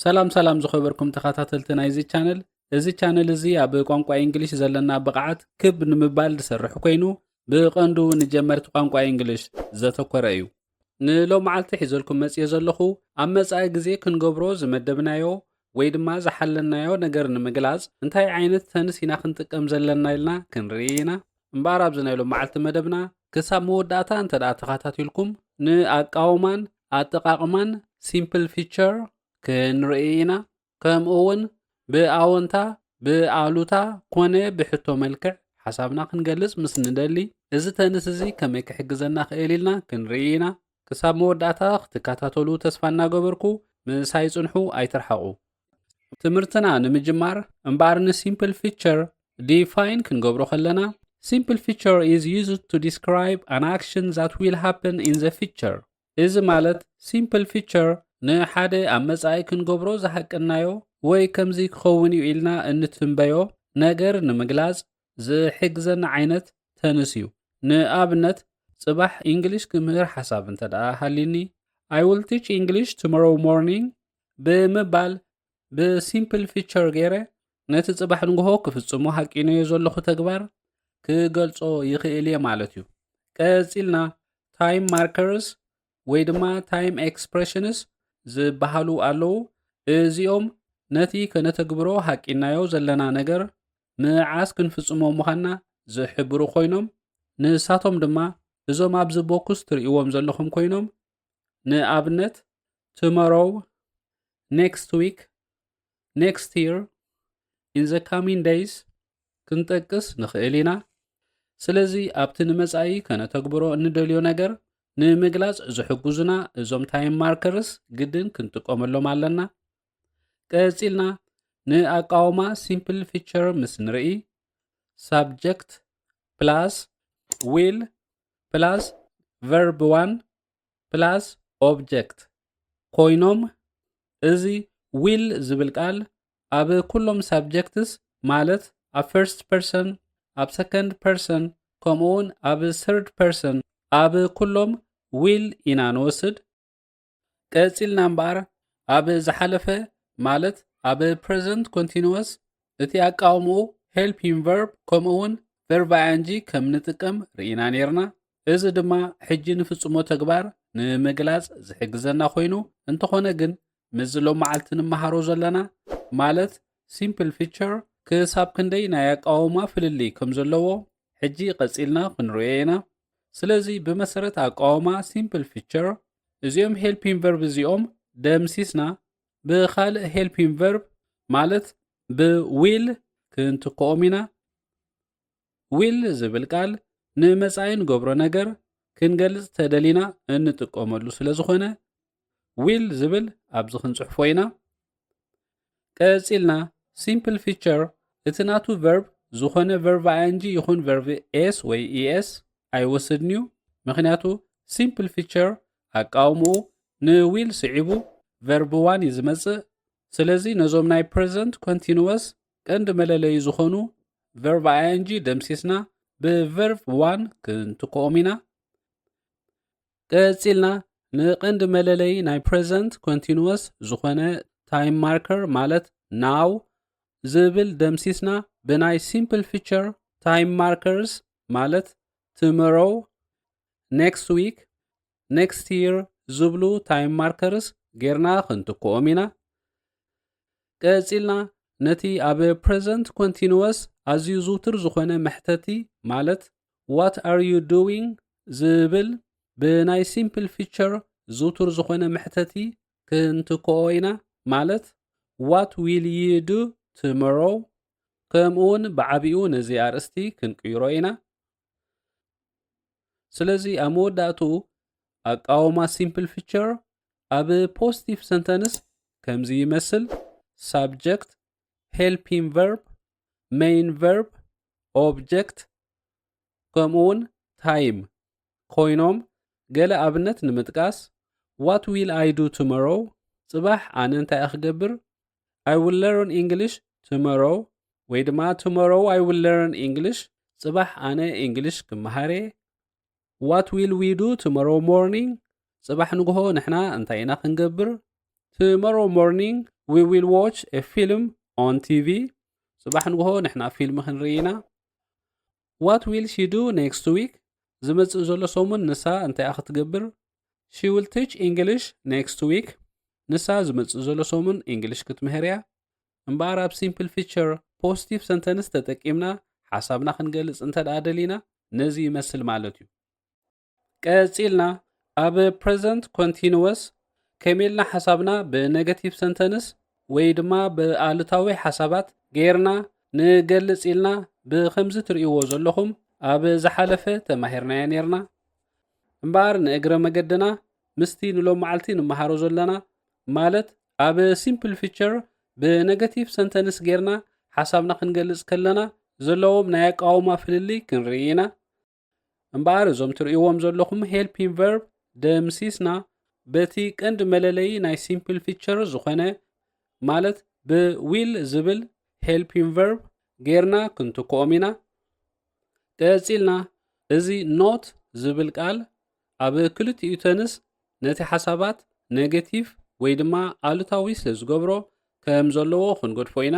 ሰላም ዝኸበርኩም ተኸታተልቲ ናይዚ ቻነል እዚ ቻነል እዚ ኣብ ቋንቋ እንግሊሽ ዘለና ብቕዓት ክብ ንምባል ዝሰርሕ ኮይኑ ብቐንዱ ንጀመርቲ ቋንቋ እንግሊሽ ዘተኮረ እዩ። ንሎም መዓልቲ ሒዘልኩም መጽየ ዘለኹ ኣብ መጻኢ ግዜ ክንገብሮ ዝመደብናዮ ወይ ድማ ዝሓለናዮ ነገር ንምግላጽ እንታይ ዓይነት ተንስ ኢና ክንጥቀም ዘለና ኢልና ክንርኢ ኢና። እምበር ኣብዚ ናይ ሎም መዓልቲ መደብና ክሳብ መወዳእታ እንተደኣ ተኸታተልኩም ንኣቃውማን ኣጠቓቕማን ሲምፕል ፊቸር ክንርኢ ኢና። ከምኡ እውን ብኣወንታ ብኣሉታ ኮነ ብሕቶ መልክዕ ሓሳብና ክንገልጽ ምስ ንደሊ እዚ ተንስ እዚ ከመይ ክሕግዘና ክእል ኢልና ክንርኢ ኢና። ክሳብ መወዳእታ ክትከታተሉ ተስፋ እናገበርኩ ምሳይ ጽንሑ ኣይትርሐቑ። ትምህርትና ንምጅማር እምበር ንሲምፕል ፊቸር ዲፋይን ክንገብሮ ከለና simple feature is used to describe an action that will happen in the future. እዚ ማለት simple feature ንሓደ ኣብ መጻኢ ክንገብሮ ዝሓቅናዮ ወይ ከምዚ ክኸውን እዩ ኢልና እንትንበዮ ነገር ንምግላጽ ዝሕግዘና ዓይነት ተንስ እዩ። ንኣብነት ጽባሕ እንግሊሽ ክምህር ሓሳብ እንተደኣ ሃሊኒ I will teach English tomorrow morning ብምባል ብሲምፕል ፊቸር ገይረ ነቲ ጽባሕ ንግሆ ክፍጽሞ ሓቂነዮ ዘለኹ ተግባር ክገልጾ ይኽእል እየ ማለት እዩ። ቀፂልና ታይም ማርከርስ ወይ ድማ ታይም ኤክስፕሬሽንስ ዝበሃሉ ኣለዉ። እዚኦም ነቲ ከነተግብሮ ሓቂናዮ ዘለና ነገር መዓስ ክንፍጽሞ ምዃንና ዝሕብሩ ኮይኖም ንሳቶም ድማ እዞም ኣብዚ ቦክስ ትርእይዎም ዘለኹም ኮይኖም ንኣብነት tomorrow, next week, next year, in the coming days ክንጠቅስ ንኽእል ኢና። ስለዚ ኣብቲ ንመጻኢ ከነተግብሮ እንደልዮ ነገር ንምግላጽ ዝሕግዙና እዞም ታይም ማርከርስ ግድን ክንጥቀመሎም ኣለና። ቀፂልና ንኣቃውማ ሲምፕል ፊቸር ምስ ንርኢ subject plus will plus verb 1 plus object ኮይኖም እዚ will ዝብል ቃል ኣብ ኩሎም subjects ማለት ኣብ first person ኣብ second person ከምኡውን ኣብ third person ኣብ ኩሎም will ኢና ንወስድ። ቀፂልና እምበር ኣብ ዝሓለፈ ማለት ኣብ present continuous እቲ ኣቃውምኡ helping verb ከምኡውን verb ing ከም ንጥቀም ርኢና ነርና። እዚ ድማ ሕጂ ንፍጽሞ ተግባር ንምግላጽ ዝሕግዘና ኮይኑ እንተኾነ ግን ምዝሎም መዓልቲ ንመሃሮ ዘለና ማለት simple feature ክሳብ ክንደይ ናይ ኣቃውማ ፍልሊ ከም ዘለዎ ሕጂ ቀፂልና ክንሪኦ ኢና። ስለዚ ብመሰረት ኣቃውማ simple feature እዚኦም helping verb እዚኦም ደምሲስና ብኻልእ helping verb ማለት ብwill ክንትክኦም ኢና። will ዝብል ቃል ንመጻኢ ንገብሮ ነገር ክንገልጽ ተደሊና እንጥቀመሉ ስለ ዝኾነ will ዝብል ኣብዚ ክንጽሕፎ ኢና። ቀፂልና simple feature እቲ ናቱ verb ዝኾነ verb ing ይኹን verb s ወይ es ኣይወስድን እዩ። ምክንያቱ simple feature ኣቃውምኡ ንwill ስዒቡ verb 1 እዩ ዝመጽእ። ስለዚ ነዞም ናይ present continuous ቀንዲ መለለይ ዝኾኑ verb ing ደምሲስና ብverb 1 ክንትክኦም ኢና። ቀፂልና ንቐንዲ መለለይ ናይ present continuous ዝኾነ time marker ማለት now ዝብል ደምሲስና ብናይ simple feature time markers ማለት tomorrow, next week, next year ዝብሉ time markers ጌርና ክንትክኦም ኢና። ቀፂልና ነቲ ኣብ present continuous ኣዝዩ ዝውትር ዝኾነ መሕተቲ ማለት what are you doing ዝብል ብናይ simple feature ዝውትር ዝኾነ መሕተቲ ክንትክኦ ኢና ማለት what will you do tomorrow ከምኡውን ብዓቢኡ ነዚ ኣርእስቲ ክንቅይሮ ኢና። ስለዚ ኣብ መወዳእትኡ ኣቃውማ simple feature ኣብ positive sentence ከምዚ ይመስል subject, helping verb, main verb, object ከምኡውን time ኮይኖም ገለ ኣብነት ንምጥቃስ what will I do tomorrow ጽባሕ ኣነ እንታይ ክገብር I will learn English tomorrow ወይ ድማ tomorrow I will learn English ጽባሕ ኣነ እንግሊሽ ክመሃር እየ። what will we do tomorrow morning ጽባሕ ንግሆ ንሕና እንታይ ኢና ክንገብር tomorrow morning we will watch a film on TV صباح ንግሆ ንሕና ፊልም ክንርኢና what will she do next week ዝመጽእ ዘሎ ሰሙን ንሳ እንታይ ክትገብር she will teach English next week ንሳ ዝመጽእ ዘሎ ሰሙን እንግሊሽ ክትምህር እያ እምበኣር ኣብ simple feature positive sentence ተጠቂምና ሓሳብና ክንገልጽ እንተደኣ ደሊና ነዚ ይመስል ማለት እዩ ቀጺልና ኣብ present continuous ከመይልና ሓሳብና ብኔጋቲቭ ሰንተንስ ወይ ድማ ብኣሉታዊ ሓሳባት ጌርና ንገልጽ ኢልና ብኸምዚ ትርእይዎ ዘለኹም ኣብ ዝሓለፈ ተማሂርናዮ ነርና እምበኣር ንእግረ መገድና ምስቲ ንሎም መዓልቲ ንመሃሮ ዘለና ማለት ኣብ simple feature ብኔጋቲቭ ሰንተንስ ጌርና ሓሳብና ክንገልጽ ከለና ዘለዎም ናይ ኣቃውማ ፍልሊ ክንርኢ ኢና እምበኣር እዞም ትርእይዎም ዘለኹም helping verb ደምሲስና በቲ ቀንዲ መለለይ ናይ simple feature ዝኾነ ማለት ብዊል ዝብል helping verb ጌርና ክንትክኦም ኢና ቀጺልና እዚ not ዝብል ቃል ኣብ ክልቲኡ ተንስ ነቲ ሓሳባት ኔጋቲቭ ወይ ድማ ኣሉታዊ ስለ ዝገብሮ ከም ዘለዎ ክንገድፎ ኢና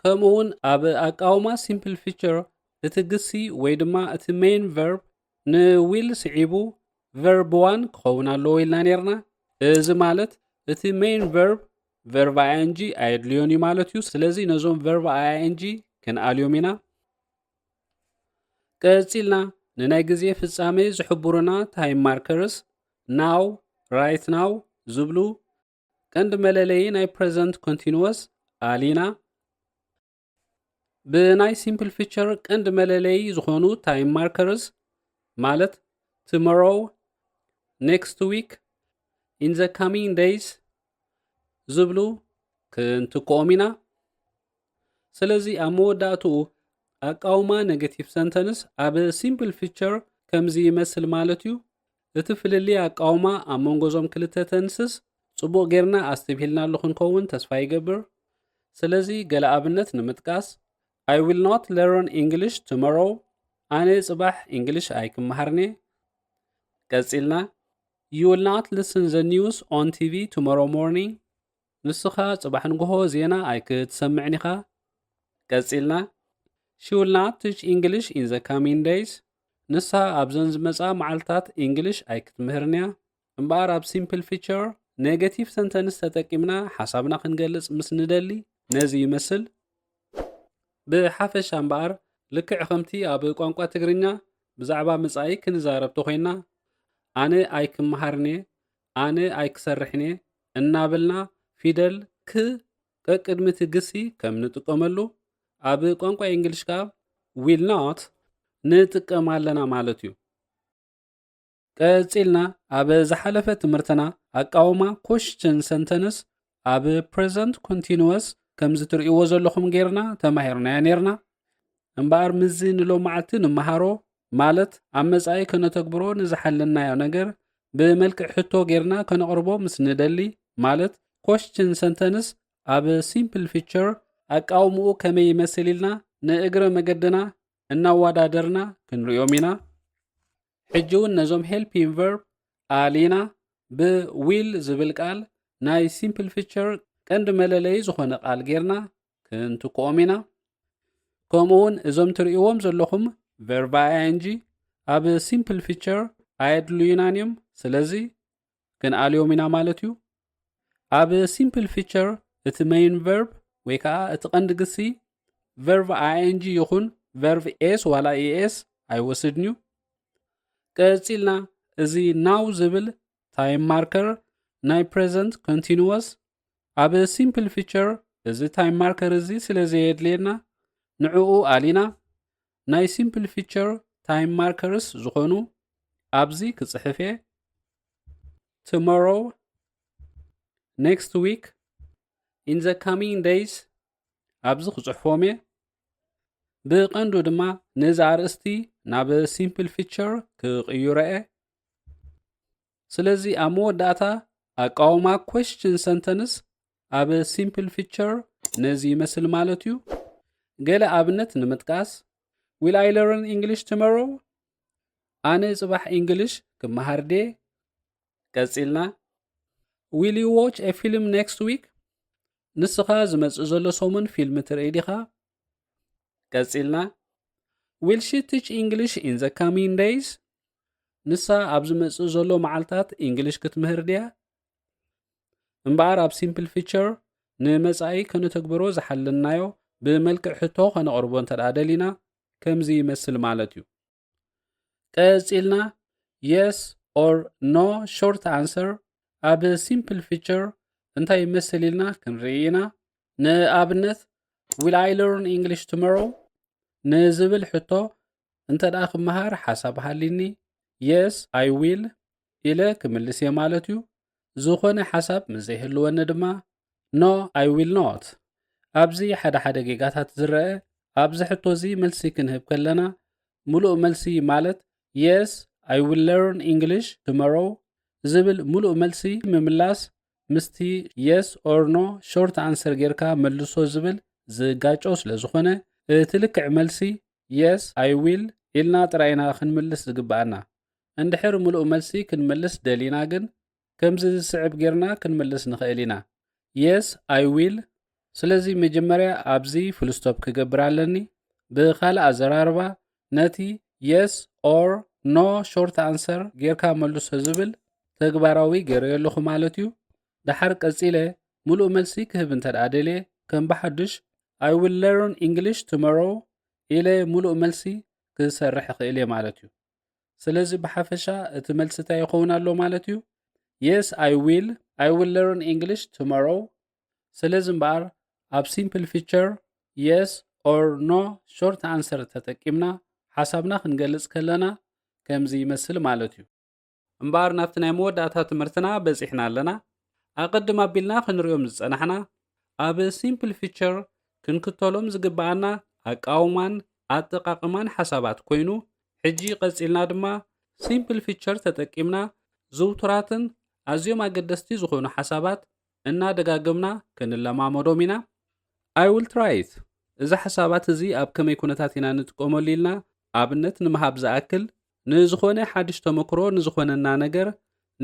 ከምኡውን ኣብ ኣቃውማ simple feature እቲ ግሲ ወይ ድማ እቲ main verb ንዊል ስዒቡ verb 1 ክኸውን ኣለዎ ኢልና ነርና እዚ ማለት እቲ main verb verb ing ኣየድልዮን እዩ ማለት እዩ ስለዚ ነዞም verb ing ክንኣልዮም ኢና ቀጺልና ንናይ ግዜ ፍጻሜ ዝሕብሩና time markers now right now ዝብሉ ቀንዲ መለለይ ናይ present continuous ኣሊና ብናይ simple feature ቀንዲ መለለይ ዝኾኑ time markers ማለት tomorrow next week in the coming days ዝብሉ ክንትክኦም ኢና ስለዚ ኣብ መወዳእትኡ ኣቃውማ ኔጋቲቭ ሰንተንስ ኣብ simple feature ከምዚ ይመስል ማለት እዩ እቲ ፍልሊ ኣቃውማ ኣብ መንጎዞም ክልተ ተንስስ ጽቡቕ ጌርና ኣስተብሂልናሉ ክንከውን ተስፋ ይገብር ስለዚ ገለ ኣብነት ንምጥቃስ I will not learn English tomorrow ኣነ ጽባሕ እንግሊሽ ኣይክመሃርኒ ቀጺልና You will not listen the news on TV tomorrow morning ንስኻ ጽባሕ ንግሆ ዜና ኣይክትሰምዕን ኢኻ ቀጺልና She will not teach English in the coming days ንሳ ኣብዘን ዝመጻ መዓልታት እንግሊሽ ኣይክትምህርን እያ እምበኣር ኣብ simple feature ኔጋቲቭ ሰንተንስ ተጠቂምና ሓሳብና ክንገልጽ ምስ ንደሊ ነዚ ይመስል ብሓፈሻ እምበኣር ልክዕ ከምቲ ኣብ ቋንቋ ትግርኛ ብዛዕባ መጻኢ ክንዛረብ ተኾይና ኣነ ኣይክመሃርኒ ኣነ ኣይክሰርሕኒ እናበልና ፊደል ክ ቀቅድሚ እቲ ግሲ ከም ንጥቀመሉ ኣብ ቋንቋ እንግሊሽ ከዓ will not ንጥቀም ኣለና ማለት እዩ ቀጺልና ኣብ ዝሓለፈ ትምህርትና ኣቃውማ question sentence ኣብ present continuous ከም ዝትርእይዎ ዘለኹም ጌርና ተማሂርናዮ ነርና እምበኣር ምዚ ንሎም መዓልቲ ንመሃሮ ማለት ኣብ መጻኢ ከነተግብሮ ንዝሓለናዮ ነገር ብመልክዕ ሕቶ ጌርና ከነቕርቦ ምስ ንደሊ ማለት question sentence ኣብ simple feature ኣቃውምኡ ከመይ ይመስል ኢልና ንእግረ መገድና እናወዳደርና ክንሪኦም ኢና ሕጂ እውን ነዞም helping verb ኣሊና ብዊል ዝብል ቃል ናይ simple feature ቀንዲ መለለይ ዝኾነ ቃል ጌርና ክንትክኦም ኢና ከምኡውን እዞም ትርእይዎም ዘለኹም verb ing ኣብ simple feature ኣየድልዩናን እዮም ስለዚ ክንኣልዮም ኢና ማለት እዩ ኣብ simple feature እቲ main verb ወይ ከዓ እቲ ቀንዲ ግሲ verb ing ይኹን verb s ዋላ es ኣይወስድን እዩ ቀጺልና እዚ now ዝብል time marker ናይ present continuous ኣብ simple feature እዚ time marker እዚ ስለዘየድልየና ንዕኡ ኣሊና ናይ simple feature time markers ዝኾኑ ኣብዚ ክጽሕፍ tomorrow next week in the coming days ኣብዚ ክጽሕፎም ብቐንዱ ድማ ነዚ ኣርእስቲ ናብ simple feature ክቕይሮ ስለዚ ኣብ መወዳእታ ኣቃውማ question sentence ኣብ simple feature ነዚ ይመስል ማለት እዩ ገለ ኣብነት ንምጥቃስ will I learn English tomorrow ኣነ ጽባሕ እንግሊሽ ክመሃር ደ ቀጺልና Will you watch a film next week? ንስኻ ዝመጽእ ዘሎ ሰሙን ፊልም ትርኢ ዲኻ? ቀጺልና Will she teach English in the coming days? ንሳ ኣብ ዝመጽእ ዘሎ መዓልታት እንግሊሽ ክትምህር ድያ? እምበኣር ኣብ ሲምፕል ፊቸር ንመጻኢ ከነተግብሮ ዝሓለናዮ ብመልክዕ ሕቶ ከነቕርቦ እንተደኣ ደሊና ከምዚ ይመስል ማለት እዩ። ቀጺልና yes or no short answer ኣብ ሲምፕል ፊቸር እንታይ ይመስል ኢልና ክንርኢ ኢና። ንኣብነት will I learn English tomorrow ንዝብል ሕቶ እንተደኣ ክመሃር ሓሳብ ሃሊኒ yes I will ኢለ ክምልስ እየ ማለት እዩ። ዝኾነ ሓሳብ ምዘይህልወኒ ድማ no I will not። ኣብዚ ሓደ ጌጋታት ዝርአ ኣብዚ ሕቶ እዚ መልሲ ክንህብ ከለና ሙሉእ መልሲ ማለት yes I will learn English tomorrow ዝብል ሙሉእ መልሲ ምምላስ ምስቲ yes or no short answer ጌርካ መልሶ ዝብል ዝጋጮ ስለ ዝኾነ እቲ ልክዕ መልሲ yes I will ኢልና ጥራይና ክንምልስ ዝግባአና። እንድሕር ሙሉእ መልሲ ክንምልስ ደሊና ግን ከምዚ ዝስዕብ ጌርና ክንምልስ ንኽእል ኢና yes I will። ስለዚ መጀመርያ ኣብዚ full stop ክገብር ኣለኒ። ብኻልእ ኣዘራርባ ነቲ yes or no short answer ጌርካ መልሶ ዝብል ተግባራዊ ገይረዮ ኣለኹ ማለት እዩ። ድሓር ቀጺለ ሙሉእ መልሲ ክህብ እንተደኣ ደልየ ከም ብሓድሽ I will learn English tomorrow ኢለ ሙሉእ መልሲ ክሰርሕ ይኽእል እየ ማለት እዩ። ስለዚ ብሓፈሻ እቲ መልሲ እንታይ ይኸውን ኣሎ ማለት እዩ yes I will learn English tomorrow። ስለዚ እምበኣር ኣብ simple feature yes or no short answer ተጠቂምና ሓሳብና ክንገልጽ ከለና ከምዚ ይመስል ማለት እዩ። እምበኣር ናብቲ ናይ መወዳእታ ትምህርትና በፂሕና ኣለና። ኣቐድም ኣቢልና ክንሪኦም ዝጸናሕና ኣብ simple feature ክንክተሎም ዝግባአና ኣቃውማን ኣጠቃቅማን ሓሳባት ኮይኑ ሕጂ ቀጺልና ድማ simple feature ተጠቂምና ዝውቱራትን ኣዝዮም ኣገደስቲ ዝኾኑ ሓሳባት እናደጋገምና ክንለማመዶም ኢና። I will try it እዚ ሓሳባት እዚ ኣብ ከመይ ኩነታት ኢና ንጥቀመሉ ኢልና ኣብነት ንምሃብ ዝኣክል ንዝኾነ ሓድሽ ተመክሮ ንዝኾነና ነገር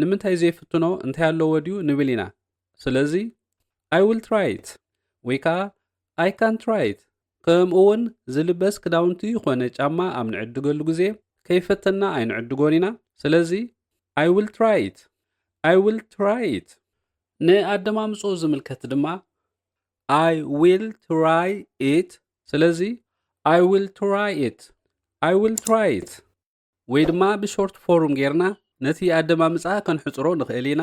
ንምንታይ ዘይፍትኖ እንታይ ኣለዎ ድዩ ንብል ኢና። ስለዚ I will try it ወይ ከዓ I can try it ከምኡ እውን ዝልበስ ክዳውንቲ ይኾነ ጫማ ኣብ ንዕድገሉ ግዜ ከይፈተና ኣይንዕድጎን ኢና። ስለዚ I will try it ንኣደማምፁ ዝምልከት ድማ I will try it። ስለዚ I will try it ወይ ድማ ብሾርት ፎርም ጌርና ነቲ ኣደማምፃ ከንሕፅሮ ንኽእል ኢና።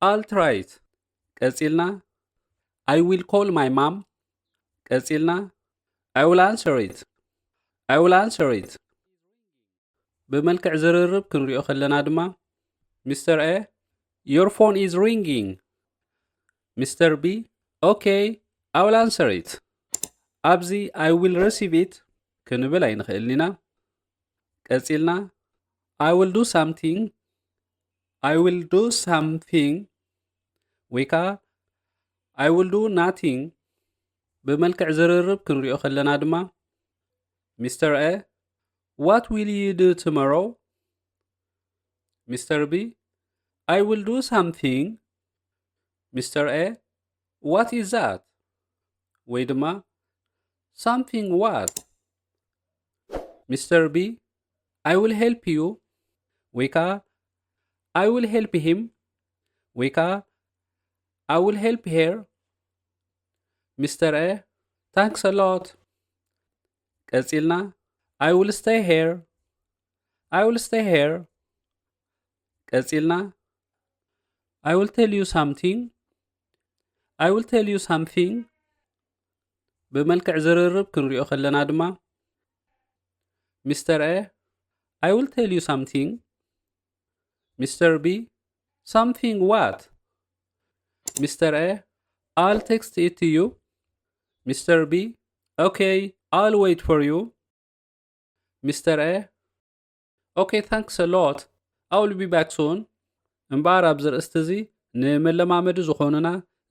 I'll try it ቀጺልና I will call my mom ቀጺልና I will answer it ብመልክዕ ዝርርብ ክንሪኦ ከለና ድማ Mr. A your phone is ringing Mr. B okay I will answer it ኣብዚ I will receive it ክንብል ኣይንኽእልን ኢና። ቀጺልና I will do something ወይ ከዓ I will do nothing ብመልክዕ ዝርርብ ክንሪኦ ከለና ድማ Mr. A what will you do tomorrow Mr. B I will do something Mr. A what is that ወይ ድማ something what Mr. B I will help you ወይ ከዓ I will help him ወይ ከዓ I will help her Mr. A thanks a lot ቀጺልና I will stay here ቀጺልና I will tell you something ብመልክዕ ዝርርብ ክንሪኦ ከለና ድማ Mr. A I will tell you something Mr. B something what Mr. A I'll text it to you Mr. B okay I'll wait for you Mr. A okay thanks a lot I will be back soon እምበኣር ኣብ ዝርእስቲ እዚ ንመለማመዲ ዝኾኑና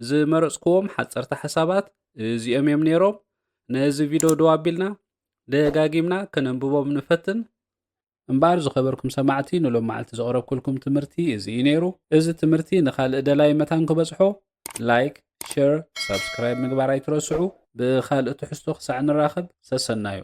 ዝመረፅክዎም ሓፀርቲ ሓሳባት እዚኦም እዮም ነይሮም። ነዚ ቪድዮ ደው ኣቢልና ደጋጊምና ከነንብቦም ንፈትን። እምበር ዝኸበርኩም ሰማዕቲ ንሎም መዓልቲ ዘቕረብኩልኩም ትምህርቲ እዚ ነይሩ። እዚ ትምህርቲ ንኻልእ ደላይ መታን ክበጽሖ ላይክ፣ ሼር፣ ሰብስክራይብ ምግባር ኣይትረስዑ። ብኻልእ ትሕዝቶ ክሳዕ ንራኸብ ሰሰናዮ።